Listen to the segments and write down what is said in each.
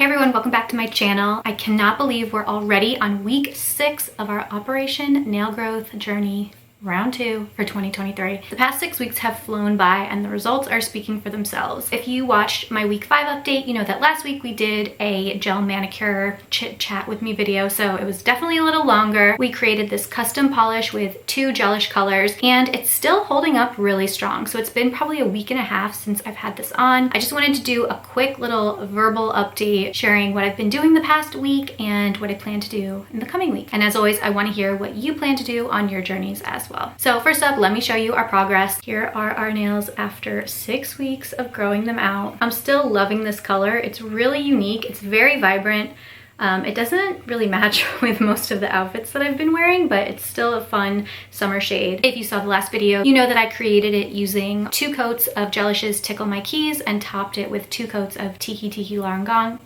Hey everyone, welcome back to my channel. I cannot believe we're already on week 6 of our Operation Nail Growth Journey round 2 for 2023. The past 6 weeks have flown by and the results are speaking for themselves. If you watched my week 5 update, you know that last week we did a gel manicure chit chat with me video, so it was definitely a little longer. We created this custom polish with 2 gelish colors and it's still holding up really strong. So it's been probably a week and a half since I've had this on. I just wanted to do a quick little verbal update sharing what I've been doing the past week and what I plan to do in the coming week. And as always, I want to hear what you plan to do on your journeys as well. So first up, let me show you our progress. Here are our nails after 6 weeks of growing them out. I'm still loving this color. It's really unique. It's very vibrant. It doesn't really match with most of the outfits that I've been wearing, but it's still a fun summer shade. If you saw the last video, you know that I created it using 2 coats of Gelish's Tickle My Keys and topped it with 2 coats of Tiki Tiki Laranga?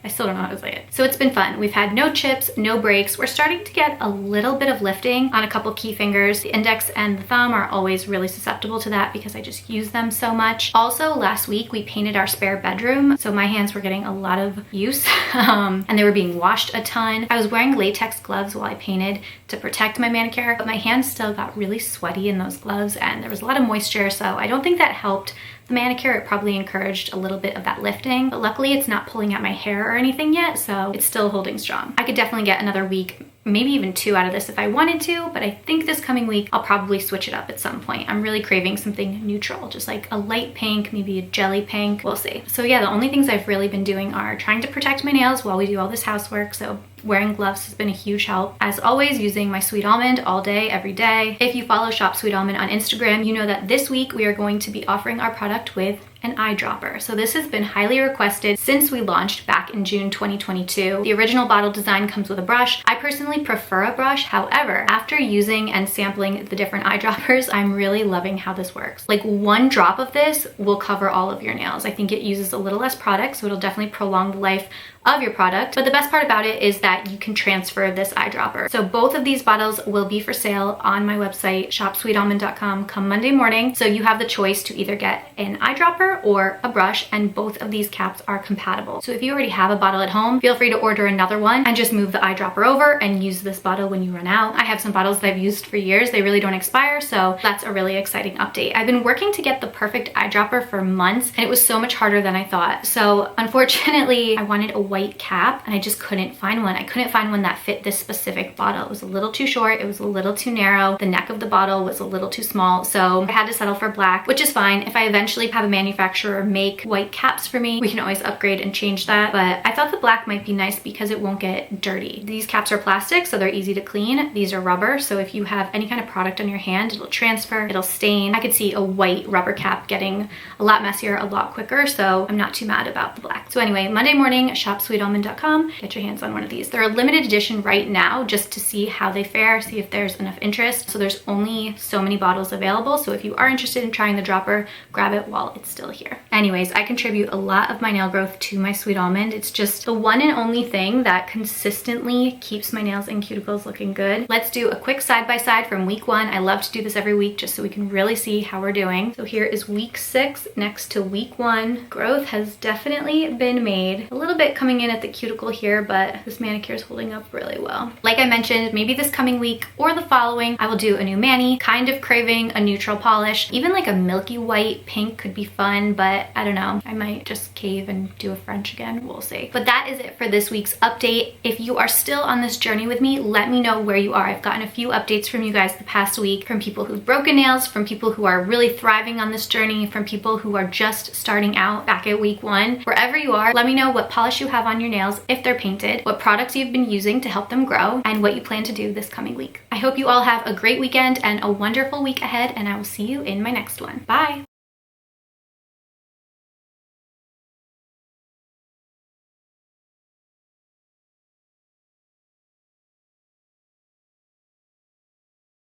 I still don't know how to say it. So it's been fun. We've had no chips, no breaks. We're starting to get a little bit of lifting on a couple key fingers. The index and the thumb are always really susceptible to that because I just use them so much. Also, last week we painted our spare bedroom, so my hands were getting a lot of use and they were being washed a ton. I was wearing latex gloves while I painted to protect my manicure, but my hands still got really sweaty in those gloves and there was a lot of moisture, so I don't think that helped the manicure. It probably encouraged a little bit of that lifting, but luckily it's not pulling at my hair or anything yet, so it's still holding strong. I could definitely get another week, maybe even 2 out of this if I wanted to, but I think this coming week I'll probably switch it up at some point. I'm really craving something neutral, just like a light pink, maybe a jelly pink, we'll see. So yeah, the only things I've really been doing are trying to protect my nails while we do all this housework, so wearing gloves has been a huge help. As always, using my Sweet Almond all day, every day. If you follow Shop Sweet Almond on Instagram, you know that this week we are going to be offering our product with an eyedropper. So this has been highly requested since we launched back in June 2022. The original bottle design comes with a brush. I personally prefer a brush. However, after using and sampling the different eyedroppers, I'm really loving how this works. Like 1 drop of this will cover all of your nails. I think it uses a little less product, so it'll definitely prolong the life of your product. But the best part about it is that you can transfer this eyedropper. So both of these bottles will be for sale on my website, shopsweetalmond.com, come Monday morning. So you have the choice to either get an eyedropper or a brush, and both of these caps are compatible. So if you already have a bottle at home, feel free to order another one and just move the eyedropper over and use this bottle when you run out. I have some bottles that I've used for years. They really don't expire, so that's a really exciting update. I've been working to get the perfect eyedropper for months and it was so much harder than I thought. So unfortunately, I wanted a white cap and I just couldn't find one. I couldn't find one that fit this specific bottle. It was a little too short, it was a little too narrow, the neck of the bottle was a little too small, so I had to settle for black, which is fine. If I eventually have a manufacturer make white caps for me, we can always upgrade and change that, but I thought the black might be nice because it won't get dirty. These caps are plastic, so they're easy to clean. These are rubber, so if you have any kind of product on your hand, it'll transfer, it'll stain. I could see a white rubber cap getting a lot messier a lot quicker, so I'm not too mad about the black. So anyway, Monday morning, shopsweetalmond.com, get your hands on one of these. They're a limited edition right now just to see how they fare, see if there's enough interest. So there's only so many bottles available, so if you are interested in trying the dropper, grab it while it's still here. Anyways, I contribute a lot of my nail growth to my Sweet Almond. It's just the one and only thing that consistently keeps my nails and cuticles looking good. Let's do a quick side-by-side from week 1. I love to do this every week just so we can really see how we're doing. So here is week 6 next to week 1. Growth has definitely been made. A little bit coming in at the cuticle here, but this manicure is holding up really well. Like I mentioned, maybe this coming week or the following, I will do a new mani. Kind of craving a neutral polish. Even like a milky white pink could be fun, but I don't know. I might just cave and do a French again. We'll see. But that is it for this week's update. If you are still on this journey with me, let me know where you are. I've gotten a few updates from you guys the past week, from people who've broken nails, from people who are really thriving on this journey, from people who are just starting out back at week 1. Wherever you are, let me know what polish you have on your nails, if they're painted, what products you've been using to help them grow, and what you plan to do this coming week. I hope you all have a great weekend and a wonderful week ahead, and I will see you in my next one. Bye!